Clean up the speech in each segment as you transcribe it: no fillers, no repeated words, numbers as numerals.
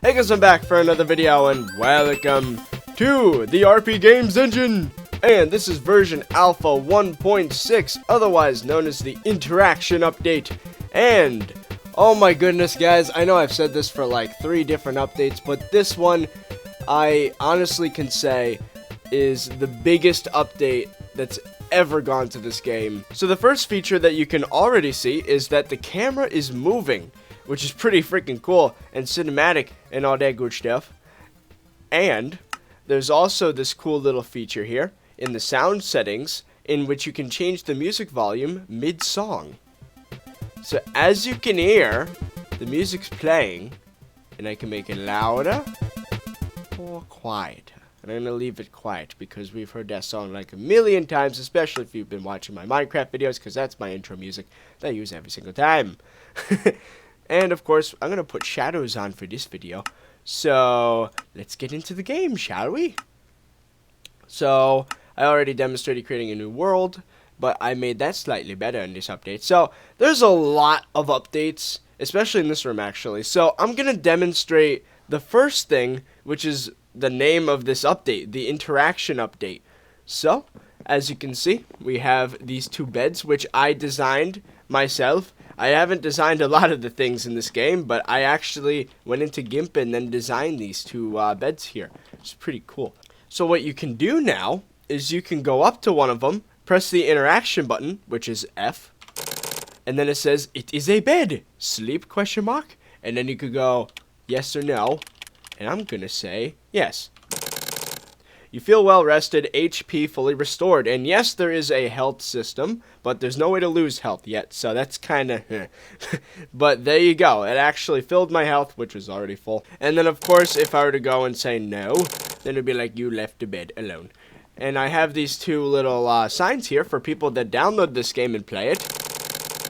Hey guys, I'm back for another video and welcome to the RP Games Engine! And this is version Alpha 1.6, otherwise known as the Interaction Update. And, oh my goodness guys, I know I've said this for like 3 different updates, but this one, I honestly can say, is the biggest update that's ever gone to this game. So the first feature that you can already see is that the camera is moving, which is pretty freaking cool and cinematic and all that good stuff. And there's also this cool little feature here in the sound settings in which you can change the music volume mid-song. So as you can hear, the music's playing and I can make it louder or quieter. And I'm going to leave it quiet because we've heard that song like a million times, especially if you've been watching my Minecraft videos, because that's my intro music that I use every single time. And of course, I'm going to put shadows on for this video. So let's get into the game, shall we? So I already demonstrated creating a new world, but I made that slightly better in this update. So there's a lot of updates, especially in this room actually. So I'm going to demonstrate the first thing, which is the name of this update, the interaction update. So as you can see, we have these 2 beds, which I designed myself. I haven't designed a lot of the things in this game, but I actually went into GIMP and then designed these 2 beds here. It's pretty cool. So what you can do now is you can go up to one of them, press the interaction button, which is F, and then it says, "It is a bed, sleep, question mark?" And then you could go yes or no, and I'm gonna say yes. You feel well rested, HP fully restored, and yes, there is a health system, but there's no way to lose health yet, so that's kind of but there you go. It actually filled my health, which was already full. And then of course, if I were to go and say no, then it'd be like, you left the bed alone. And I have these 2 little signs here for people that download this game and play it.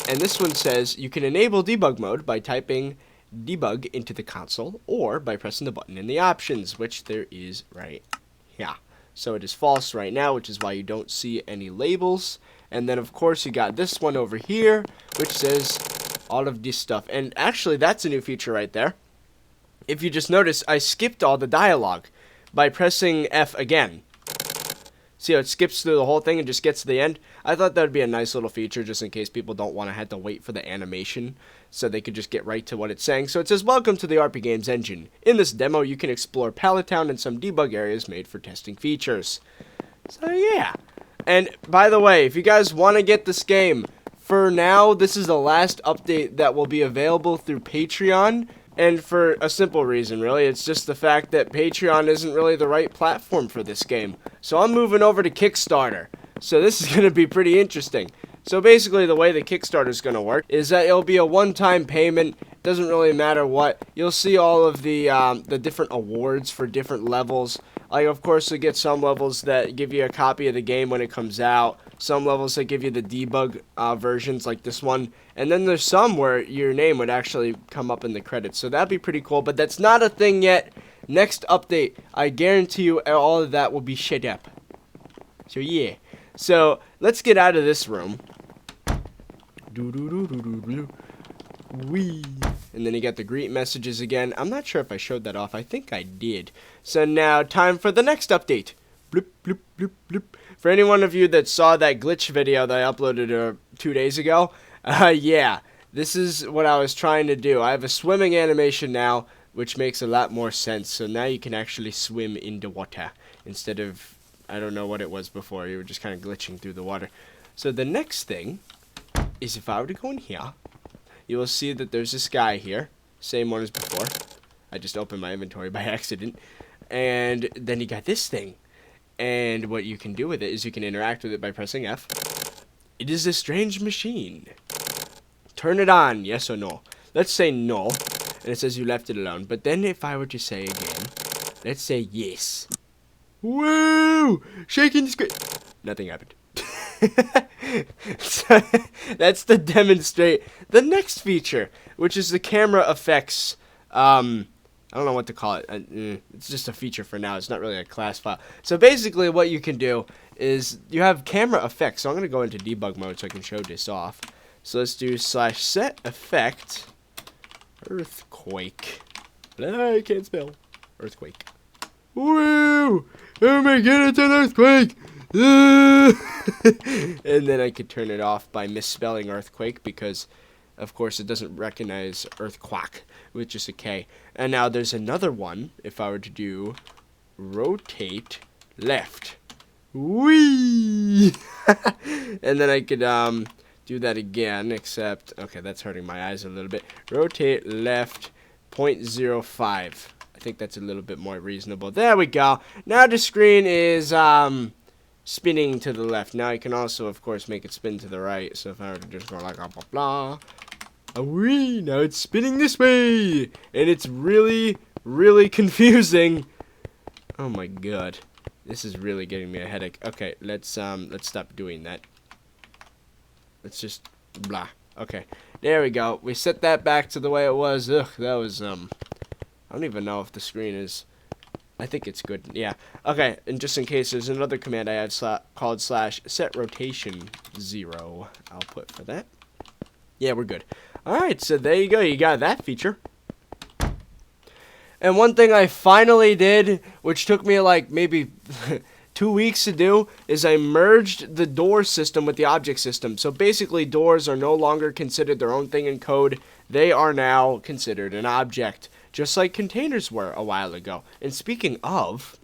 And this one says you can enable debug mode by typing debug into the console or by pressing the button in the options, which there is right here. So it is false right now, which is why you don't see any labels. And then of course you got this one over here, which says all of this stuff. And actually that's a new feature right there. If you just notice, I skipped all the dialogue by pressing F again. See how it skips through the whole thing and just gets to the end? I thought that would be a nice little feature just in case people don't want to have to wait for the animation, so they could just get right to what it's saying. So it says, "Welcome to the RP Games Engine. In this demo, you can explore Pallet Town and some debug areas made for testing features." So yeah. And by the way, if you guys want to get this game, for now, this is the last update that will be available through Patreon. And for a simple reason, really. It's just the fact that Patreon isn't really the right platform for this game. So I'm moving over to Kickstarter. So this is going to be pretty interesting. So basically the way the Kickstarter is going to work is that it'll be a one-time payment. It doesn't really matter what. You'll see all of the different awards for different levels. Like, of course, you get some levels that give you a copy of the game when it comes out. Some levels that give you the debug versions, like this one. And then there's some where your name would actually come up in the credits. So that'd be pretty cool. But that's not a thing yet. Next update, I guarantee you all of that will be shit up. So yeah. So let's get out of this room. Wee. And then you got the greet messages again. I'm not sure if I showed that off. I think I did. So now time for the next update. Bloop, bloop, bloop, bloop. For any one of you that saw that glitch video that I uploaded 2 days ago, yeah, this is what I was trying to do. I have a swimming animation now, which makes a lot more sense. So now you can actually swim in the water instead of, I don't know what it was before. You were just kind of glitching through the water. So the next thing is if I were to go in here, you will see that there's this guy here. Same one as before. I just opened my inventory by accident. And then you got this thing. And what you can do with it is you can interact with it by pressing F. It is a strange machine. Turn it on, yes or no. Let's say no. And it says you left it alone. But then if I were to say again, let's say yes. Woo! Shaking the screen. Nothing happened. So, that's to demonstrate the next feature, which is the camera effects. I don't know what to call it. It's just a feature for now. It's not really a class file. So basically what you can do is you have camera effects. So I'm going to go into debug mode so I can show this off. So let's do /set effect earthquake I can't spell. Earthquake. Woo! Oh my god, it's an earthquake! And then I could turn it off by misspelling earthquake because, of course, it doesn't recognize earthquack with just a K. And now there's another one. If I were to do rotate left. Whee! And then I could do that again, except, okay, that's hurting my eyes a little bit. Rotate left 0.05. I think that's a little bit more reasonable. There we go. Now the screen is spinning to the left. Now I can also, of course, make it spin to the right. So if I were to just go like blah blah blah, whee, now it's spinning this way, and it's really, really confusing. Oh my god, this is really getting me a headache. Okay, let's stop doing that. Let's just blah. Okay, there we go. We set that back to the way it was. Ugh, that was I don't even know if the screen is. I think it's good. Yeah. Okay, and just in case, there's another command I have called /set rotation 0. I'll put for that. Yeah, we're good. Alright, so there you go. You got that feature. And one thing I finally did, which took me like maybe 2 weeks to do, is I merged the door system with the object system. So basically, doors are no longer considered their own thing in code. They are now considered an object, just like containers were a while ago. And speaking of,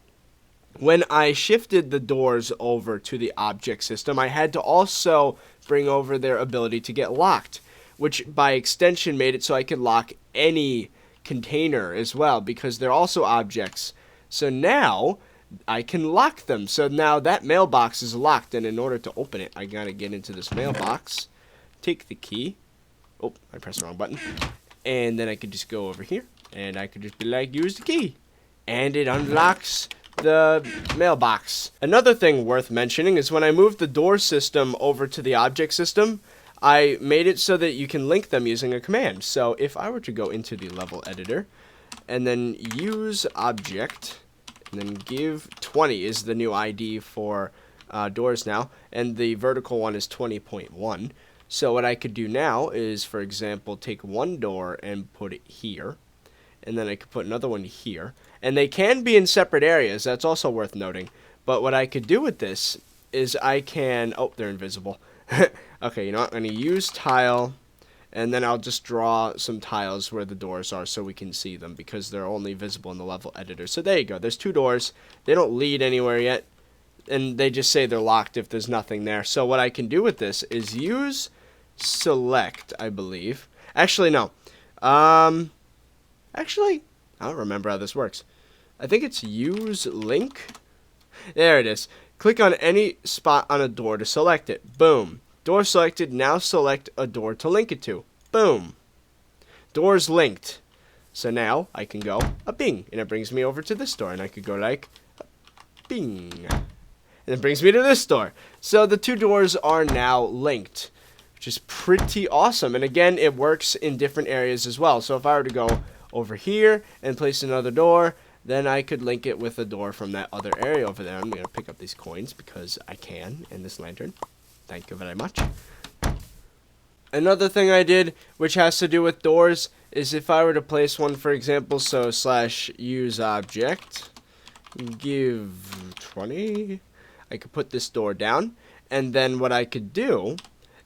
when I shifted the doors over to the object system, I had to also bring over their ability to get locked, which by extension made it so I could lock any container as well, because they're also objects. So now I can lock them. So now that mailbox is locked, and in order to open it, I gotta get into this mailbox, take the key. Oh, I pressed the wrong button. And then I could just go over here, and I could just be like, use the key. And it unlocks the mailbox. Another thing worth mentioning is when I moved the door system over to the object system, I made it so that you can link them using a command. So if I were to go into the level editor, and then use object, and then give 20 is the new ID for doors now, and the vertical one is 20.1. So what I could do now is, for example, take one door and put it here, and then I could put another one here, and they can be in separate areas. That's also worth noting. But what I could do with this is I can, oh, they're invisible. Okay, you know what, I'm going to use tile, and then I'll just draw some tiles where the doors are so we can see them, because they're only visible in the level editor. So there you go, there's 2 doors. They don't lead anywhere yet, and they just say they're locked if there's nothing there. So what I can do with this is use select, I believe. Actually, no. Actually, I don't remember how this works. I think it's use link. There it is. Click on any spot on a door to select it. Boom. Door selected. Now select a door to link it to. Boom. Doors linked. So now I can go a bing, and it brings me over to this door, and I could go like a bing, and it brings me to this door. So the 2 doors are now linked, which is pretty awesome. And again, it works in different areas as well. So if I were to go over here and place another door, then I could link it with a door from that other area over there. I'm going to pick up these coins because I can, and this lantern. Thank you very much. Another thing I did, which has to do with doors, is if I were to place one, for example, so /use object, give 20, I could put this door down, and then what I could do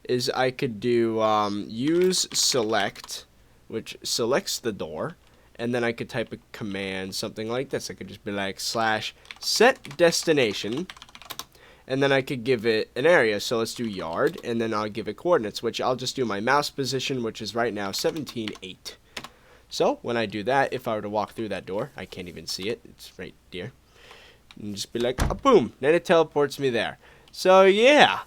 is I could do use select, which selects the door, and then I could type a command, something like this. I could just be like /set destination, and then I could give it an area. So let's do yard, and then I'll give it coordinates, which I'll just do my mouse position, which is right now 17.8. So when I do that, if I were to walk through that door, I can't even see it. It's right there. And just be like, oh, boom, then it teleports me there. So yeah,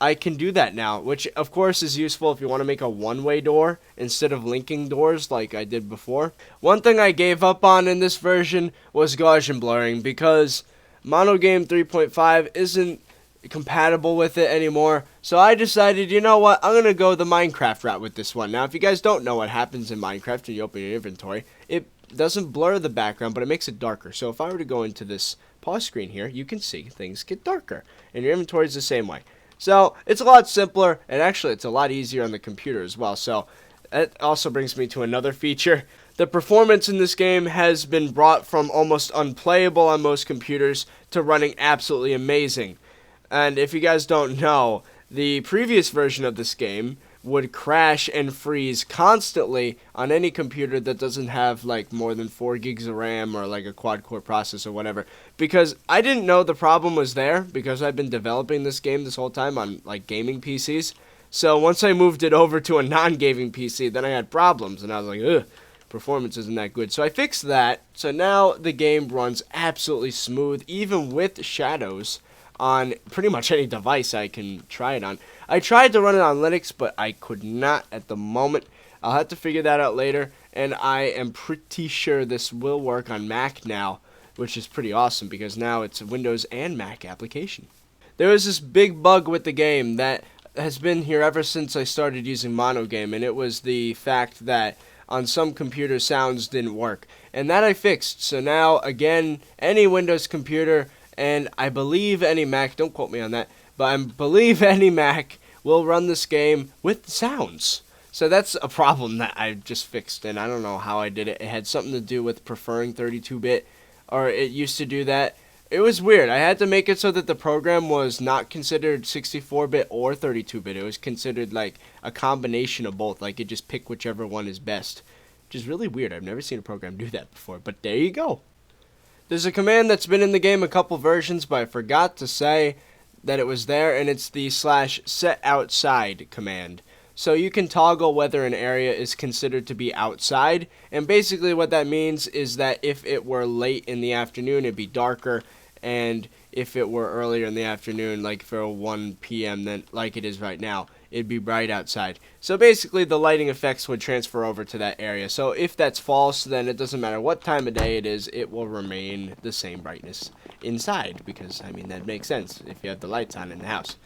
I can do that now, which of course is useful if you want to make a one-way door instead of linking doors like I did before. One thing I gave up on in this version was Gaussian blurring, because Monogame 3.5 isn't compatible with it anymore. So I decided, you know what, I'm going to go the Minecraft route with this one. Now, if you guys don't know what happens in Minecraft when you open your inventory, it doesn't blur the background, but it makes it darker. So if I were to go into this pause screen here, you can see things get darker, and your inventory is the same way. So it's a lot simpler, and actually it's a lot easier on the computer as well. So that also brings me to another feature. The performance in this game has been brought from almost unplayable on most computers to running absolutely amazing. And if you guys don't know, the previous version of this game would crash and freeze constantly on any computer that doesn't have like more than 4 gigs of RAM or like a quad-core processor or whatever. Because I didn't know the problem was there because I've been developing this game this whole time on like gaming PCs. So once I moved it over to a non-gaming PC, then I had problems and I was like, ugh, performance isn't that good. So I fixed that. So now the game runs absolutely smooth, even with shadows, on pretty much any device I can try it on. I tried to run it on Linux, but I could not at the moment. I'll have to figure that out later, and I am pretty sure this will work on Mac now, which is pretty awesome because now it's a Windows and Mac application. There was this big bug with the game that has been here ever since I started using Monogame, and it was the fact that on some computers sounds didn't work, and that I fixed. So now, again, any Windows computer, and I believe any Mac, don't quote me on that, but I believe any Mac will run this game with sounds. So that's a problem that I just fixed, and I don't know how I did it. It had something to do with preferring 32-bit, or it used to do that. It was weird. I had to make it so that the program was not considered 64-bit or 32-bit. It was considered like a combination of both. Like it just picked whichever one is best, which is really weird. I've never seen a program do that before, but there you go. There's a command that's been in the game a couple versions, but I forgot to say that it was there, and it's the /setOutside command. So you can toggle whether an area is considered to be outside, and basically what that means is that if it were late in the afternoon, it'd be darker, and if it were earlier in the afternoon, like for 1 p.m., then like it is right now, it'd be bright outside. So basically the lighting effects would transfer over to that area. So if that's false, then it doesn't matter what time of day it is, it will remain the same brightness inside, because, I mean, that makes sense if you have the lights on in the house.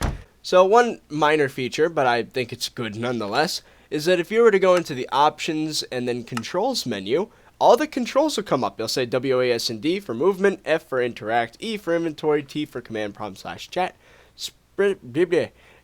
So one minor feature, but I think it's good nonetheless, is that if you were to go into the Options and then Controls menu, all the controls will come up. They'll say WASD for movement, F for interact, E for inventory, T for command prompt /chat,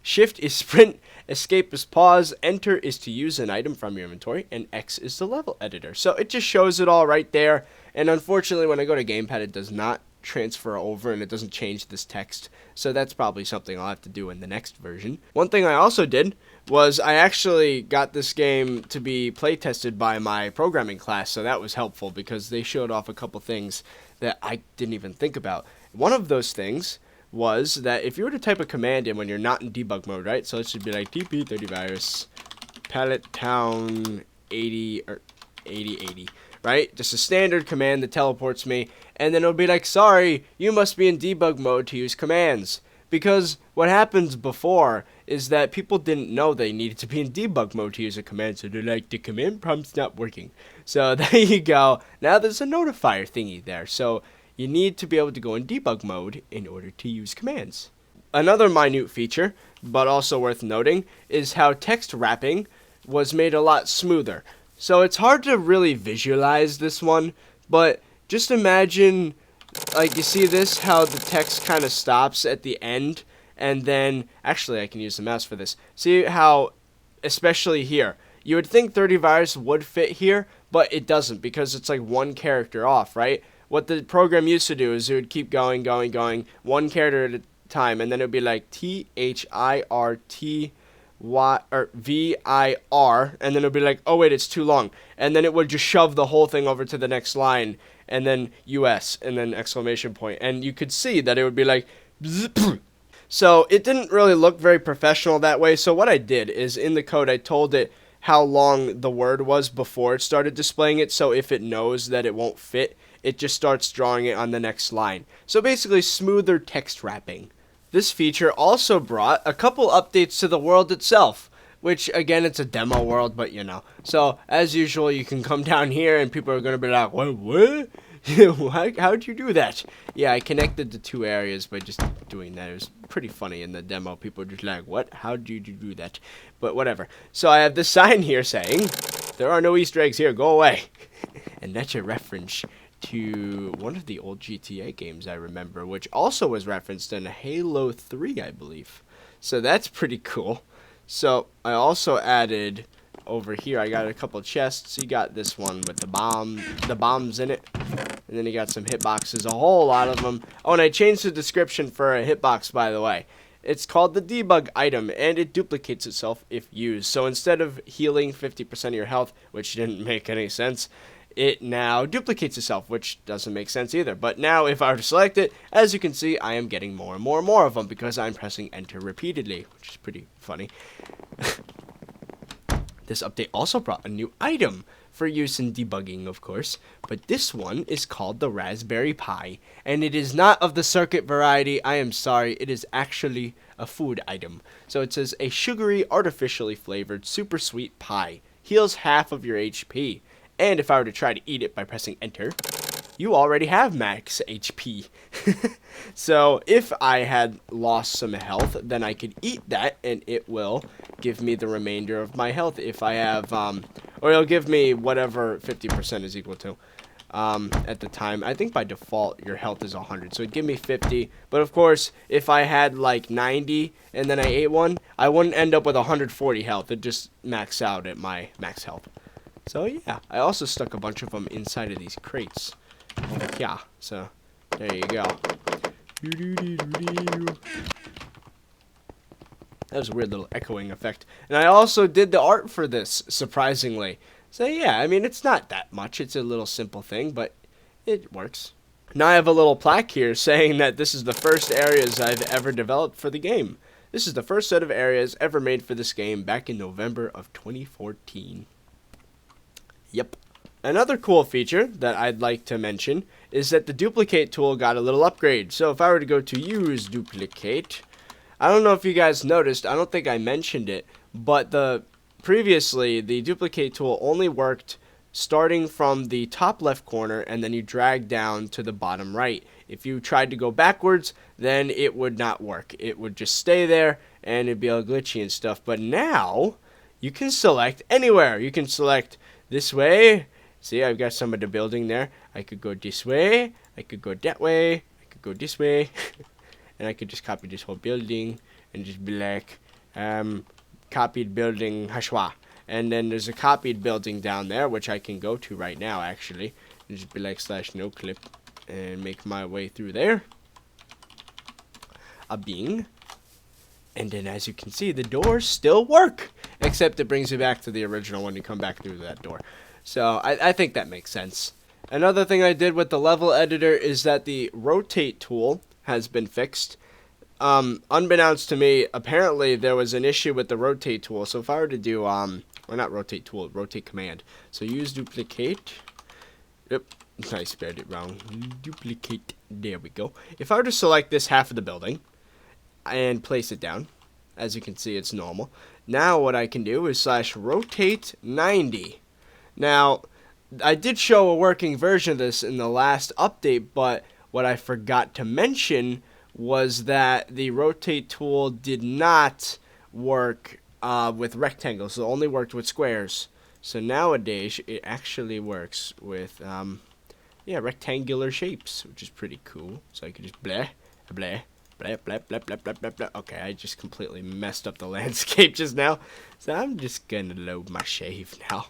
Shift is sprint, escape is pause, enter is to use an item from your inventory, and X is the level editor. So it just shows it all right there, and unfortunately when I go to Gamepad it does not transfer over and it doesn't change this text, so that's probably something I'll have to do in the next version. One thing I also did was I actually got this game to be play tested by my programming class, so that was helpful because they showed off a couple things that I didn't even think about. One of those things was that if you were to type a command in when you're not in debug mode, right? So it should be like TP 30virus pallet town 80 or 8080, right? Just a standard command that teleports me, and then it'll be like, sorry, you must be in debug mode to use commands. Because what happens before is that people didn't know they needed to be in debug mode to use a command, so they're like, the command prompt's not working. So there you go. Now there's a notifier thingy there. So you need to be able to go in debug mode in order to use commands. Another minute feature, but also worth noting, is how text wrapping was made a lot smoother. So it's hard to really visualize this one, but just imagine, like, you see this, how the text kind of stops at the end, and then, actually I can use the mouse for this. See how, especially here, you would think 30virus would fit here, but it doesn't because it's like one character off, right? What the program used to do is it would keep going, one character at a time, and then it would be like THIRTY or VIR, and then it would be like, oh wait, it's too long, and then it would just shove the whole thing over to the next line, and then US, and then exclamation point, and you could see that it would be like, so it didn't really look very professional that way. So what I did is in the code I told it how long the word was before it started displaying it, so if it knows that it won't fit, it just starts drawing it on the next line. So basically smoother text wrapping. This feature also brought a couple updates to the world itself, which again, it's a demo world, but you know. So as usual, you can come down here and people are going to be like, what? How'd you do that? Yeah, I connected the two areas by just doing that. It was pretty funny in the demo. People were just like, what? How'd you do that? But whatever. So I have this sign here saying, there are no Easter eggs here, go away. And that's a reference to one of the old GTA games I remember, which also was referenced in Halo 3, I believe. So that's pretty cool. So I also added over here, I got a couple chests. You got this one with the bombs in it. And then you got some hitboxes, a whole lot of them. Oh, and I changed the description for a hitbox, by the way. It's called the debug item, and it duplicates itself if used. So instead of healing 50% of your health, which didn't make any sense, it now duplicates itself, which doesn't make sense either. But now if I were to select it, as you can see, I am getting more and more and more of them because I'm pressing enter repeatedly, which is pretty funny. This update also brought a new item for use in debugging, of course, but this one is called the Raspberry Pi, and it is not of the circuit variety. I am sorry, it is actually a food item. So it says a sugary, artificially flavored, super sweet pie. Heals half of your HP. And if I were to try to eat it by pressing enter, you already have max HP. So if I had lost some health, then I could eat that and it will give me the remainder of my health if I have, or it'll give me whatever 50% is equal to. At the time, I think by default your health is 100, so it'd give me 50. But of course, if I had like 90 and then I ate one, I wouldn't end up with 140 health. It'd just max out at my max health. So yeah, I also stuck a bunch of them inside of these crates. Yeah, so there you go. That was a weird little echoing effect. And I also did the art for this, surprisingly. So yeah, I mean, it's not that much. It's a little simple thing, but it works. Now I have a little plaque here saying that this is the first areas I've ever developed for the game. This is the first set of areas ever made for this game back in November of 2014. Yep. Another cool feature that I'd like to mention is that the duplicate tool got a little upgrade. So if I were to go to use duplicate, I don't know if you guys noticed, I don't think I mentioned it, but previously the duplicate tool only worked starting from the top left corner and then you drag down to the bottom right. If you tried to go backwards, then it would not work. It would just stay there and it'd be all glitchy and stuff. But now you can select anywhere. You can select this way. See, I've got some of the building there. I could go this way. I could go that way. I could go this way. And I could just copy this whole building and just be like, copied building Hashwa. And then there's a copied building down there, which I can go to right now, actually. And just be like /noclip and make my way through there. A bing. And then as you can see, the doors still work. Except it brings you back to the original when you come back through that door. So I think that makes sense. Another thing I did with the level editor is that the rotate tool has been fixed. Unbeknownst to me, apparently there was an issue with the rotate tool. So if I were to do, or not rotate tool, rotate command. So use duplicate. Yep, I spelled it wrong. Duplicate. There we go. If I were to select this half of the building and place it down, as you can see, it's normal. Now what I can do is /rotate 90. Now, I did show a working version of this in the last update, but what I forgot to mention was that the rotate tool did not work with rectangles. It only worked with squares. So nowadays, it actually works with rectangular shapes, which is pretty cool. So I could just blah, blah, blah, blah, blah, blah, blah, blah, blah. Okay, I just completely messed up the landscape just now. So I'm just gonna load my shave now.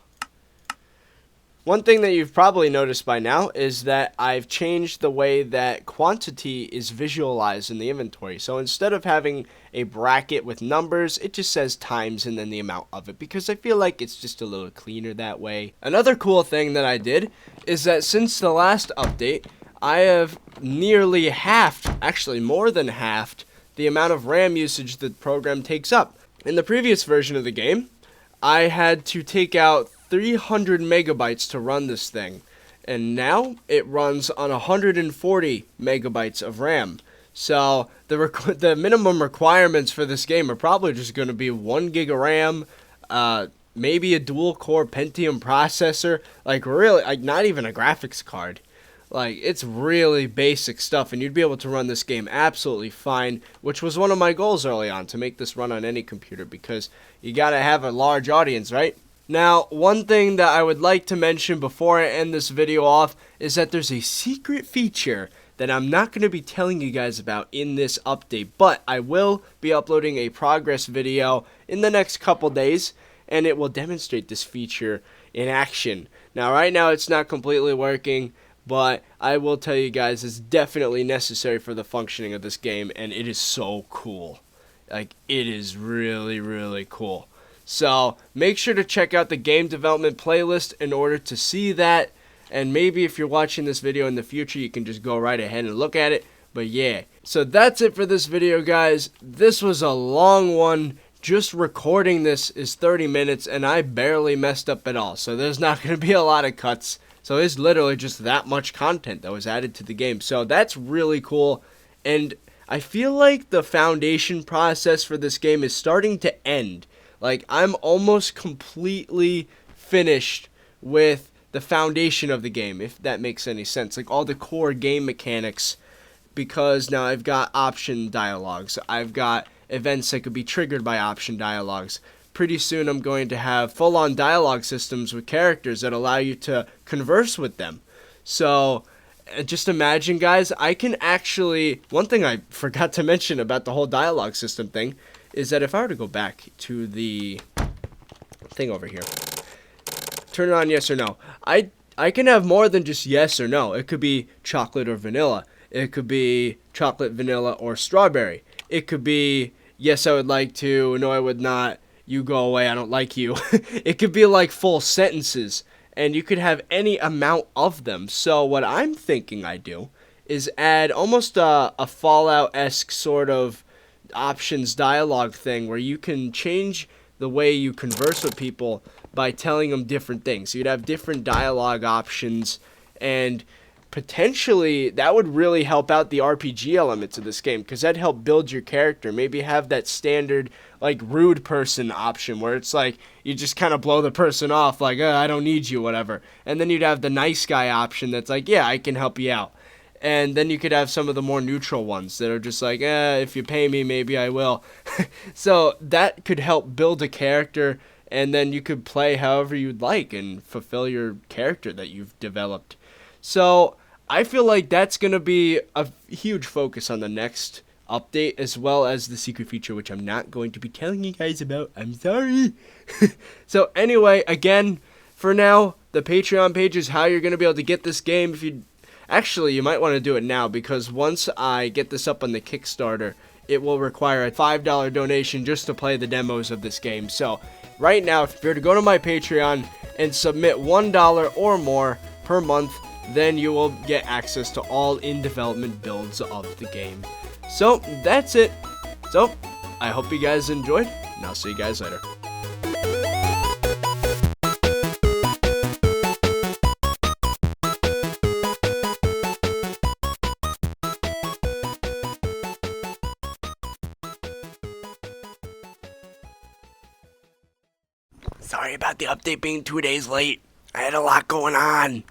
One thing that you've probably noticed by now is that I've changed the way that quantity is visualized in the inventory. So instead of having a bracket with numbers, it just says times and then the amount of it, because I feel like it's just a little cleaner that way. Another cool thing that I did is that since the last update, I have nearly halved, actually more than halved, the amount of RAM usage the program takes up. In the previous version of the game, I had to take out 300 megabytes to run this thing, and now it runs on 140 megabytes of RAM. So the minimum requirements for this game are probably just going to be 1 gig of RAM, maybe a dual core Pentium processor, like really, like not even a graphics card. Like, it's really basic stuff, and you'd be able to run this game absolutely fine, which was one of my goals early on, to make this run on any computer, because you gotta have a large audience, right? Now, one thing that I would like to mention before I end this video off is that there's a secret feature that I'm not going to be telling you guys about in this update, but I will be uploading a progress video in the next couple days, and it will demonstrate this feature in action. Now, right now it's not completely working, but I will tell you guys it's definitely necessary for the functioning of this game, and it is so cool. Like, it is really, really cool. So make sure to check out the game development playlist in order to see that. And maybe if you're watching this video in the future, you can just go right ahead and look at it. But yeah, so that's it for this video, guys. This was a long one. Just recording this is 30 minutes, and I barely messed up at all. So there's not going to be a lot of cuts. So it's literally just that much content that was added to the game. So that's really cool. And I feel like the foundation process for this game is starting to end. Like, I'm almost completely finished with the foundation of the game, if that makes any sense. Like, all the core game mechanics, because now I've got option dialogues. I've got events that could be triggered by option dialogues. Pretty soon I'm going to have full-on dialogue systems with characters that allow you to converse with them. So just imagine, guys, I can actually... One thing I forgot to mention about the whole dialogue system thing is that if I were to go back to the thing over here, turn it on yes or no, I can have more than just yes or no. It could be chocolate or vanilla. It could be chocolate, vanilla, or strawberry. It could be yes, I would like to, no, I would not, you go away, I don't like you. It could be like full sentences, and you could have any amount of them. So what I'm thinking I do is add almost a Fallout-esque sort of options dialogue thing where you can change the way you converse with people by telling them different things. So you'd have different dialogue options, and potentially that would really help out the RPG elements of this game, because that'd help build your character. Maybe have that standard like rude person option where it's like you just kind of blow the person off like, I don't need you, whatever. And then you'd have the nice guy option that's like, yeah, I can help you out. And then you could have some of the more neutral ones that are just like, if you pay me, maybe I will. So that could help build a character, and then you could play however you'd like and fulfill your character that you've developed. So I feel like that's going to be a huge focus on the next update, as well as the secret feature, which I'm not going to be telling you guys about. I'm sorry. So anyway, again, for now, the Patreon page is how you're going to be able to get this game. Actually, you might want to do it now, because once I get this up on the Kickstarter, it will require a $5 donation just to play the demos of this game. So right now, if you're to go to my Patreon and submit $1 or more per month, then you will get access to all in-development builds of the game. So that's it. So I hope you guys enjoyed, and I'll see you guys later. Sorry about the update being 2 days late. I had a lot going on.